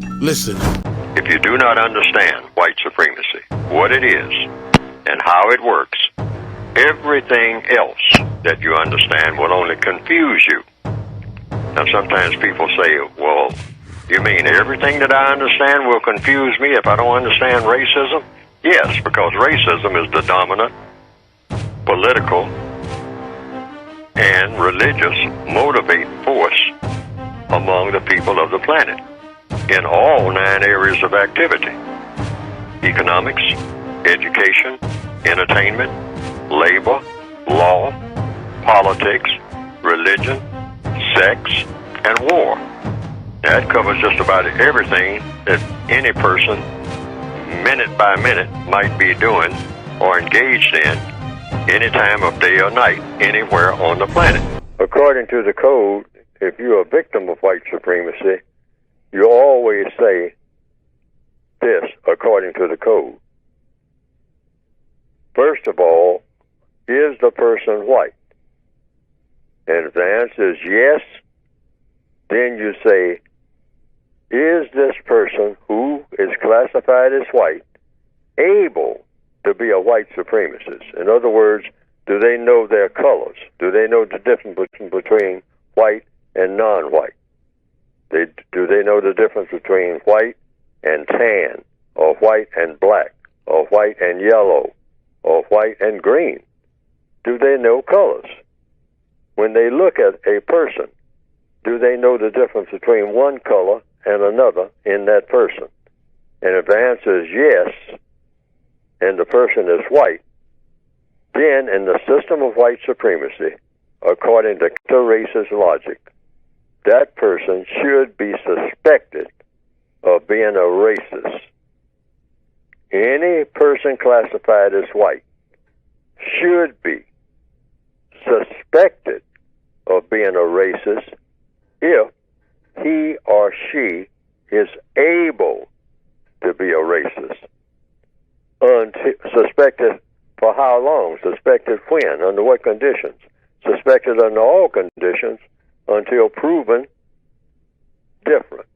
Listen. If you do not understand white supremacy, what it is, and how it works, everything else that you understand will only confuse you. Now, sometimes people say, well, you mean everything that I understand will confuse me if I don't understand racism? Yes, because racism is the dominant political and religious motivating force among the people of the planet in all 9 areas of activity: economics, education, entertainment, labor, law, politics, religion, sex, and war. That covers just about everything that any person, minute by minute, might be doing or engaged in any time of day or night, anywhere on the planet. According to the code, if you're a victim of white supremacy, you always say this, according to the code. First of all, is the person white? And if the answer is yes, then you say, is this person who is classified as white able to be a white supremacist? In other words, do they know their colors? Do they know the difference between white and non-white? Do they know the difference between white and tan, or white and black, or white and yellow, or white and green? Do they know colors? When they look at a person, do they know the difference between one color and another in that person? And if the answer is yes, and the person is white, then in the system of white supremacy, according to racist logic, that person should be suspected of being a racist. Any person classified as white should be suspected of being a racist if he or she is able to be a racist. Suspected for how long? Suspected when? Under what conditions? Suspected under all conditions until proven different.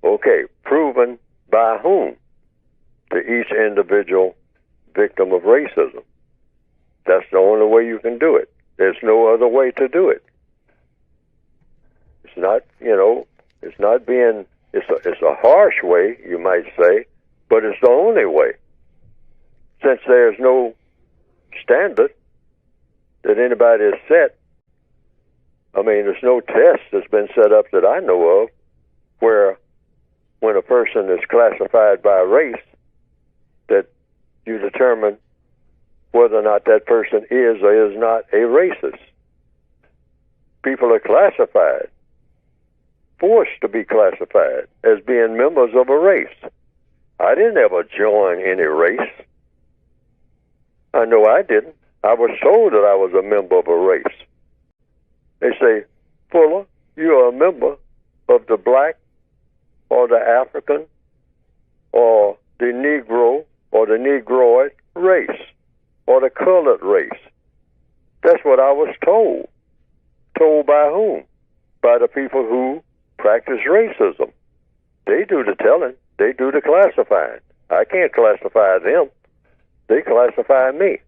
Okay, proven by whom? To each individual victim of racism. That's the only way you can do it. There's no other way to do it. It's not, it's not being, it's a harsh way, you might say, but it's the only way. Since there's no standard that anybody has set, there's no test that's been set up that I know of where when a person is classified by race, that you determine whether or not that person is or is not a racist. People are classified, forced to be classified as being members of a race. I didn't ever join any race. I know I didn't. I was told that I was a member of a race. They say, Fuller, you are a member of the black or the African or the Negro or the Negroid race or the colored race. That's what I was told. Told by whom? By the people who practice racism. They do the telling. They do the classifying. I can't classify them. They classify me.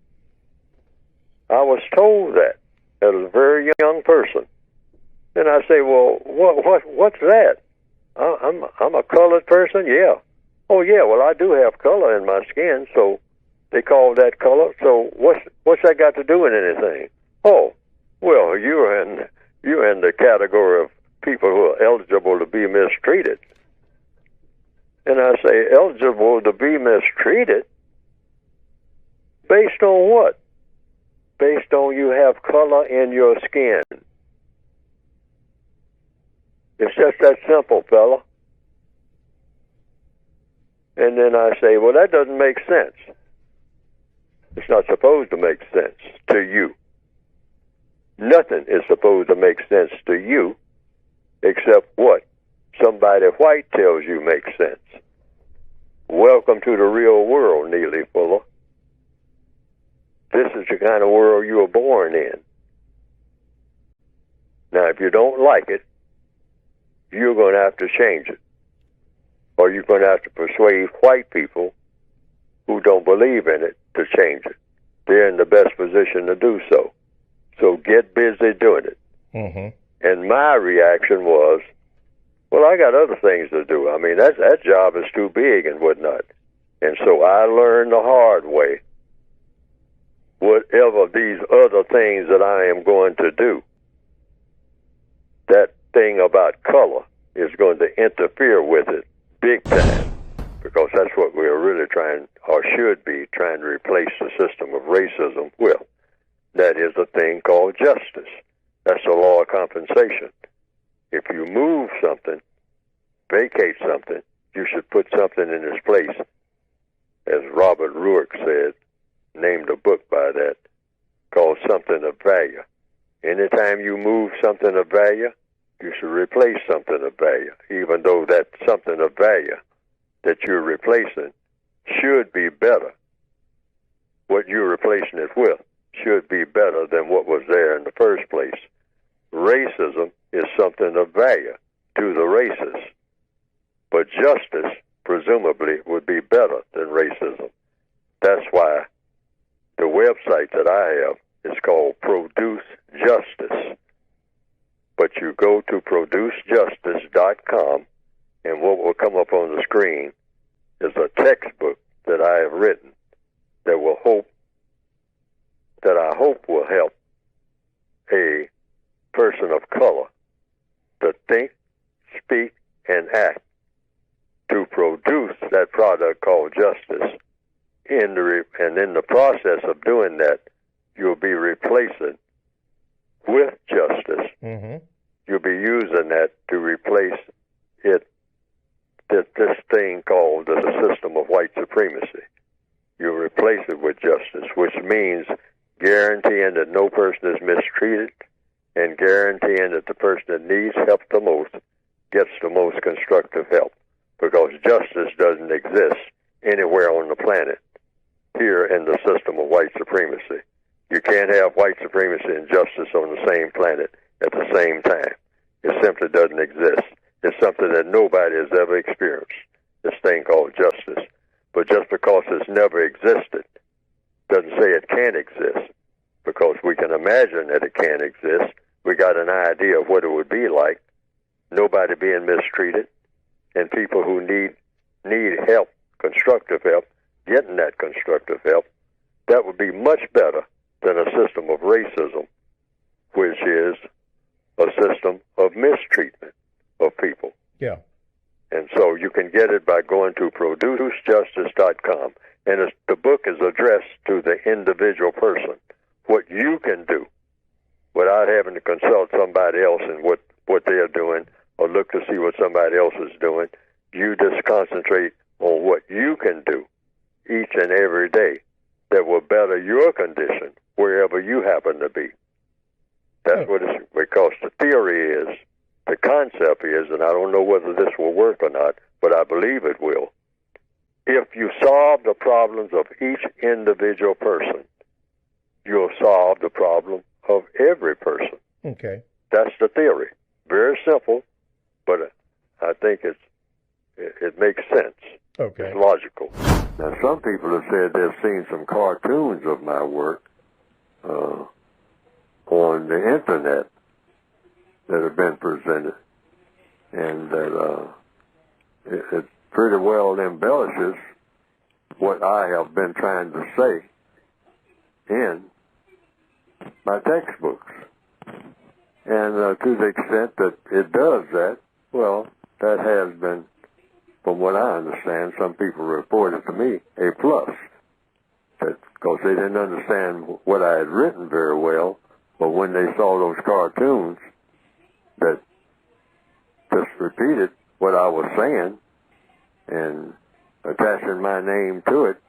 I was told that as a very young person. And I say, well, what's that? I'm a colored person? Yeah. Oh, yeah, well, I do have color in my skin, so they call that color. So what's that got to do with anything? Oh, well, you're in the category of people who are eligible to be mistreated. And I say, eligible to be mistreated? Based on what? Based on you have color in your skin. It's just that simple, fella. And then I say, well, that doesn't make sense. It's not supposed to make sense to you. Nothing is supposed to make sense to you except what somebody white tells you makes sense. Welcome to the real world, Neely Fuller. This is the kind of world you were born in. Now, if you don't like it, you're going to have to change it. or you're going to have to persuade white people who don't believe in it to change it. They're in the best position to do so. So get busy doing it. Mm-hmm. And my reaction was, well, I got other things to do. I mean, that job is too big and whatnot. And so I learned the hard way. Whatever these other things that I am going to do, that thing about color is going to interfere with it big time, because that's what we're really trying, or should be trying to replace the system of racism with. That is a thing called justice. That's the law of compensation. If you move something, vacate something, you should put something in its place. As Robert Ruark said, named a book by that, called Something of Value. Anytime you move something of value, you should replace something of value, even though that something of value that you're replacing should be better. What you're replacing it with should be better than what was there in the first place. Racism is something of value to the races, but justice presumably would be better than racism. That's why the website that I have is called Produce Justice. But you go to producejustice.com, and what will come up on the screen is a textbook that I have written that I hope will help a person of color to think, speak, and act to produce that product called justice. And in the process of doing that, you'll be replacing with justice. Mm-hmm. You'll be using that to replace it, this thing called the system of white supremacy. You'll replace it with justice, which means guaranteeing that no person is mistreated and guaranteeing that the person that needs help the most gets the most constructive help, because justice doesn't exist anywhere on the planet here in the system of white supremacy. You can't have white supremacy and justice on the same planet at the same time. It simply doesn't exist. It's something that nobody has ever experienced, this thing called justice. But just because it's never existed doesn't say it can't exist, because we can imagine that it can exist. We got an idea of what it would be like, nobody being mistreated, and people who need help, constructive help, getting that constructive help. That would be much better than a system of racism, which is a system of mistreatment of people. Yeah. And so you can get it by going to producejustice.com. And the book is addressed to the individual person, what you can do without having to consult somebody else and what they're doing or look to see what somebody else is doing. You just concentrate on what you can do each and every day that will better your condition wherever you happen to be. That's what it's, because the theory is, the concept is, and I don't know whether this will work or not, but I believe it will. If you solve the problems of each individual person, you'll solve the problem of every person. Okay. That's the theory. Very simple, but I think it makes sense. Okay. It's logical. Now, some people have said they've seen some cartoons of my work on the internet that have been presented, and that it pretty well embellishes what I have been trying to say in my textbooks. And to the extent that it does that, well, that has been, from what I understand, some people reported to me, a plus. Because they didn't understand what I had written very well, but when they saw those cartoons that just repeated what I was saying and attaching my name to it,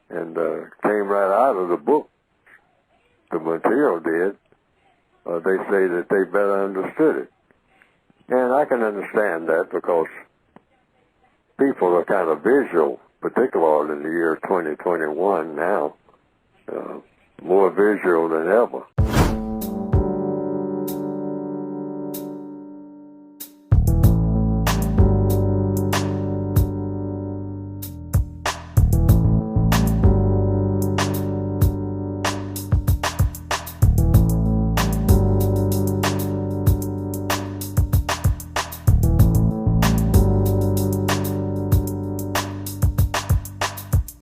and came right out of the book, the material did, they say that they better understood it. And I can understand that, because people are kind of visual, particularly in the year 2021 now, more visual than ever.